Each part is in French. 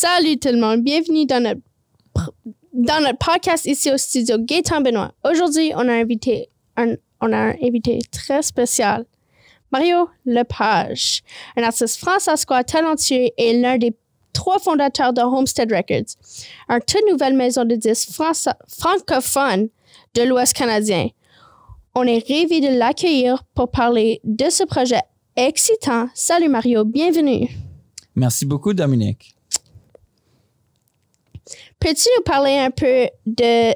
Salut tout le monde, bienvenue dans notre podcast ici au studio Gaétan Benoît. Aujourd'hui, on a un invité très spécial, Mario Lepage, un artiste français talentueux et l'un des 3 fondateurs de Homestead Records, une toute nouvelle maison de disques francophone de l'Ouest canadien. On est ravis de l'accueillir pour parler de ce projet excitant. Salut Mario, bienvenue. Merci beaucoup, Dominique. Peux-tu nous parler un peu de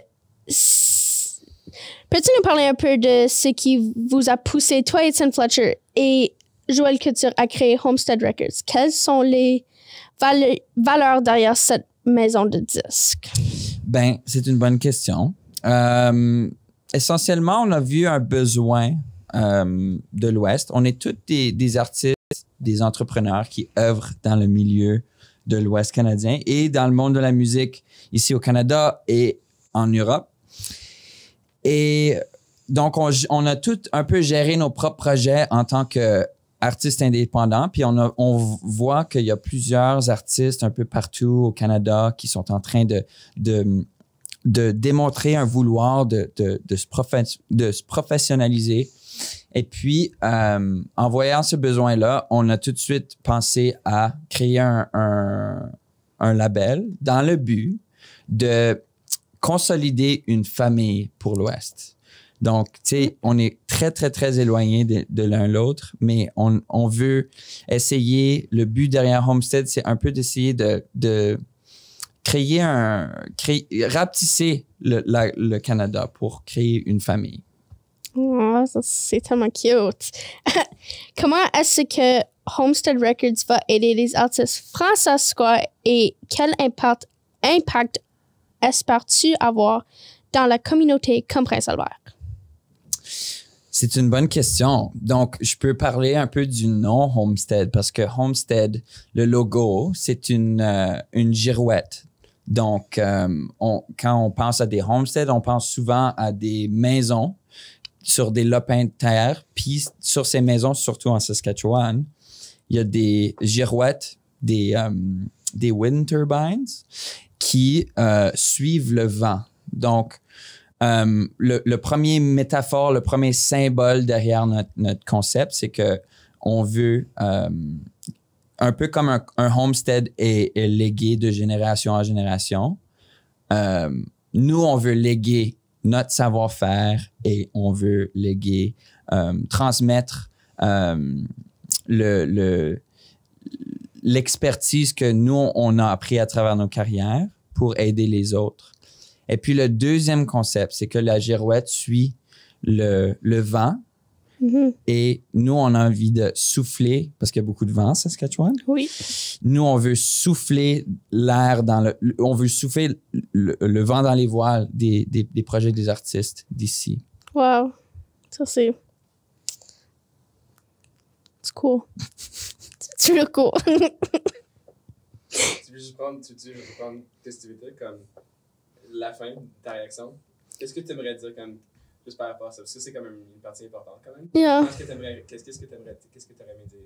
ce qui vous a poussé, toi, Étienne Fletcher et Joël Couture, à créer Homestead Records? Quelles sont les valeurs derrière cette maison de disques? Ben, c'est une bonne question. Essentiellement, on a vu un besoin de l'Ouest. On est tous des artistes, des entrepreneurs qui œuvrent dans le milieu de l'Ouest canadien et dans le monde de la musique ici au Canada et en Europe. Et donc, on a tout un peu géré nos propres projets en tant qu'artistes indépendants. Puis on voit qu'il y a plusieurs artistes un peu partout au Canada qui sont en train de démontrer un vouloir de se professionnaliser. Et puis, en voyant ce besoin-là, on a tout de suite pensé à créer un label dans le but de consolider une famille pour l'Ouest. Donc, tu sais, on est très, très, très éloignés de l'un l'autre, mais on veut essayer, le but derrière Homestead, c'est un peu d'essayer de rapetisser le Canada pour créer une famille. Oh, c'est tellement cute. Comment est-ce que Homestead Records va aider les artistes français et quel impact espères-tu avoir dans la communauté comme Prince Albert? C'est une bonne question. Donc, je peux parler un peu du nom Homestead parce que Homestead, le logo, c'est une girouette. Donc, quand on pense à des homesteads, on pense souvent à des maisons sur des lopins de terre. Puis, sur ces maisons, surtout en Saskatchewan, il y a des girouettes, des wind turbines qui suivent le vent. Donc, le premier métaphore, le premier symbole derrière notre concept, c'est que on veut, un peu comme un homestead est légué de génération en génération, nous, on veut léguer notre savoir-faire et on veut léguer, transmettre l'expertise que nous, on a appris à travers nos carrières pour aider les autres. Et puis, le deuxième concept, c'est que la girouette suit le vent. Mm-hmm. Et nous, on a envie de souffler, parce qu'il y a beaucoup de vent à Saskatchewan. Oui. Nous, on veut souffler l'air on veut souffler le vent dans les voiles des projets des artistes d'ici. Wow. Ça, c'est cool. C'est le cool. Tu veux juste prendre festivité comme la fin de ta réaction? Qu'est-ce que tu aimerais dire comme juste par rapport à ça? Parce que c'est quand même une partie importante quand même. Yeah. Qu'est-ce que tu aurais aimé dire?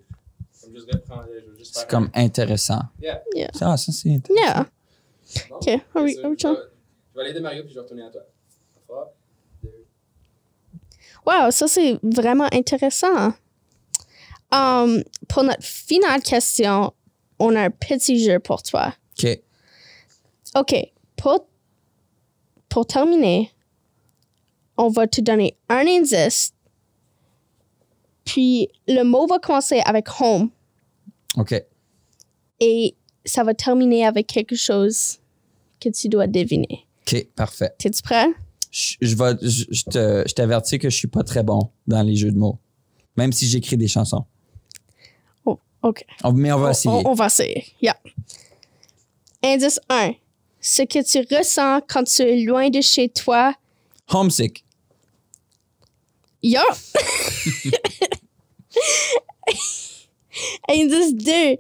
Comme juste reprendre, juste faire. C'est comme intéressant. Yeah. Ça c'est intéressant. Yeah. Bon, OK. je vais aller de Mario puis je vais retourner à toi. 3, 2. Wow, ça c'est vraiment intéressant. Pour notre finale question, on a un petit jeu pour toi. OK. Pour terminer, on va te donner un indice. Puis, le mot va commencer avec home. OK. Et ça va terminer avec quelque chose que tu dois deviner. OK, parfait. Es-tu prêt? Je t'avertis que je suis pas très bon dans les jeux de mots. Même si j'écris des chansons. Oh, OK. Mais on va essayer. On va essayer, yeah. Indice 1. Ce que tu ressens quand tu es loin de chez toi. Homesick. Yeah. Indice 2.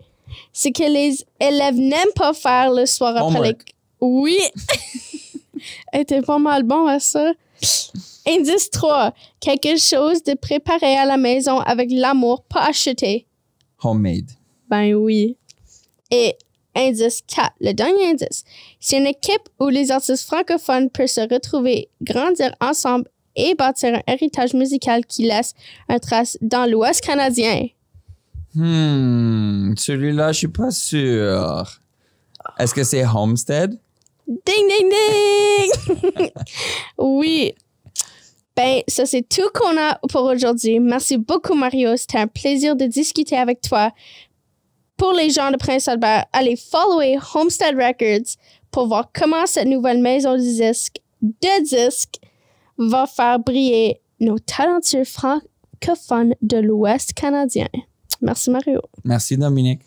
Ce que les élèves n'aiment pas faire le soir après l'école. Oui. T'es pas mal bon à ça. Indice 3. Quelque chose de préparé à la maison avec l'amour, pas acheté. Homemade. Ben oui. Et Indice 4, le dernier indice. C'est une équipe où les artistes francophones peuvent se retrouver, grandir ensemble et bâtir un héritage musical qui laisse une trace dans l'Ouest canadien. Celui-là, je suis pas sûr. Est-ce que c'est Homestead? Ding, ding, ding! Oui. Ben, ça, c'est tout qu'on a pour aujourd'hui. Merci beaucoup, Mario. C'était un plaisir de discuter avec toi. Pour les gens de Prince-Albert, allez follower Homestead Records pour voir comment cette nouvelle maison de disques va faire briller nos talentueux francophones de l'Ouest canadien. Merci, Mario. Merci, Dominique.